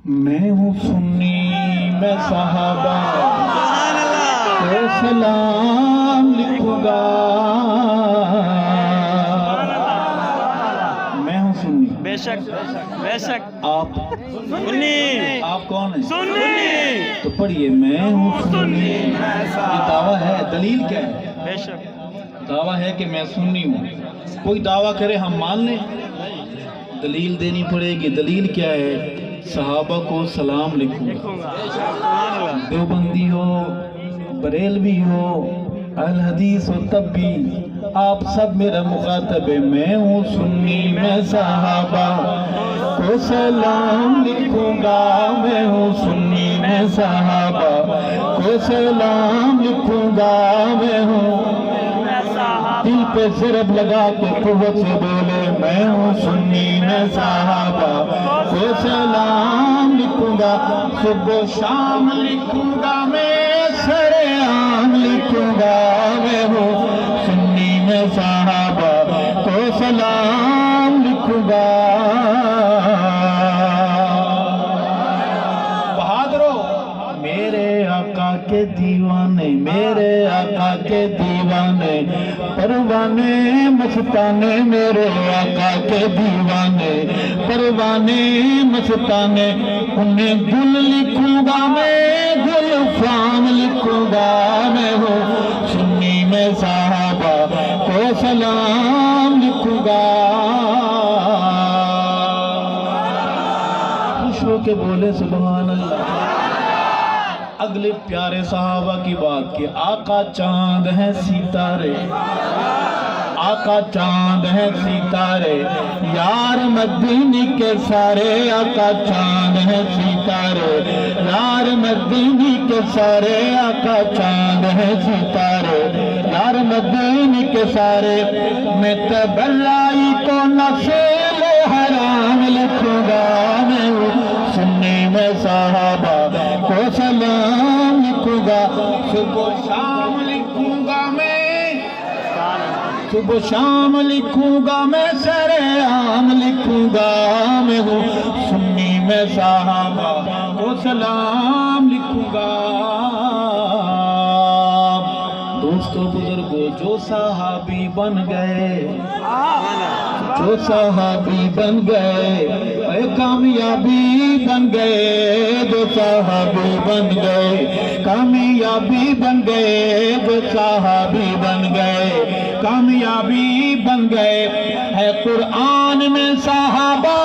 میں ہوں سنی میں صحابہ کو سلام لکھوں گا. میں ہوں سنی. بے شک بے شک. آپ سنی. آپ کون ہیں؟ سنی. تو پڑھیے میں ہوں سنی. یہ دعویٰ ہے. دلیل کیا ہے؟ بے شک. دعویٰ ہے کہ میں سنی ہوں. کوئی دعویٰ کرے ہم مان لیں. دلیل دینی پڑے گی. دلیل کیا ہے؟ صحابہ کو سلام لکھوں گا. دیوبندی ہو، بریلوی ہو، اہل حدیث ہو، تب بھی آپ سب میرا مخاطب ہے. میں ہوں سنی میں صحابہ کو سلام لکھوں گا. میں ہوں سنی میں صحابہ کو سلام لکھوں گا. میں ہوں دل پہ ضرب لگا کے قوت سے بولے میں ہوں سنی میں صحابہ کو سلام لکھوں گا. صبح و شام لکھوں گا. میں سر عام لکھوں گا. میں ہوں سنی میں صحابہ کو سلام لکھوں گا. بہادرو میرے آقا کے دیوانے، میرے آقا کے دیوانے، پروانے مستانے، میرے آقا کے دیوانے، پروانے مستانے. انہیں گل لکھوں گا. میں گل فام لکھوں گا. میں ہوں سنی میں صحابہ کو سلام لکھوں گا. خوش ہو کے بولے سبحان اللہ. اگلے پیارے صحابہ کی بات کی. آقا چاند ہیں ستارے، آقا چاند ہیں ستارے، یار مدینی کے سارے. آقا چاند ہیں ستارے، یار مدینی کے سارے. آقا چاند ہیں ستارے، یار مدینی کے سارے. میں تبلائی کو نسل حرام لکھوں گا. میں سنی میں صحابہ کو سلام لکھوں گا. صبح و شام لکھوں گا. میں صبح و شام لکھوں گا. میں سر عام لکھوں گا. میں ہوں سنی میں صحابہ کو سلام لکھوں گا. دوستو بزرگو جو صحابی بن گئے، جو صحابی بن گئے، کامیابی بن گئے. جو صحابی بن گئے کامیابی بن گئے. جو صحابی بن گئے کامیابی بن گئے. ہے قرآن میں صحابہ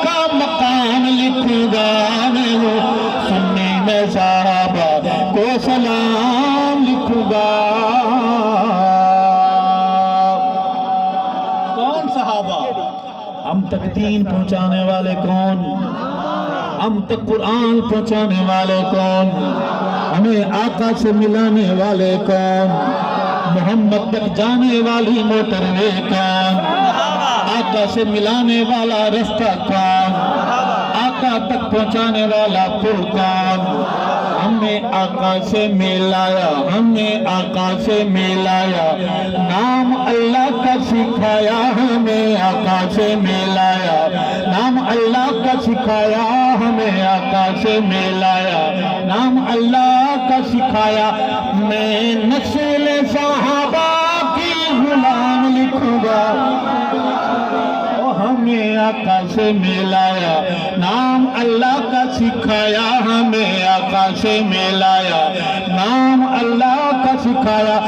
کا مقام لکھوں گا. میں ہوں سنی میں صحابہ کو سلام لکھوں گا. کون صحابہ؟ ہم تک دین پہنچانے والے کون؟ ہم تک قرآن پہنچانے والے کون؟ ہمیں آقا سے ملانے والے کون؟ محمد تک جانے والی موٹر وے کون؟ آقا سے ملانے والا رستہ کون؟ آقا تک پہنچانے والا پل کون؟ ہمیں آقا سے ملایا، ہمیں آقا سے ملایا. نام اللہ کا سکھایا، ہمیں آقا سے ملایا. نام اللہ کا سکھایا، ہمیں آقا سے ملایا. نام اللہ کا سکھایا. میں نسل صحابہ کی غلام لکھوں گا. ہمیں آقا سے ملایا. نام اللہ کا سکھایا، ہمیں آقا سے ملایا. نام اللہ کا سکھایا.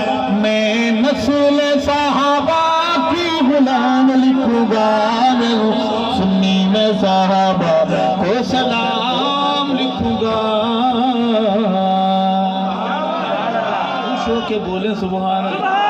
میں نسل صحابہ کی غلام لکھوں گا. میں سنی میں صحابہ کو سلام لکھوں گا. خوش ہو کے بولے سبحان اللہ.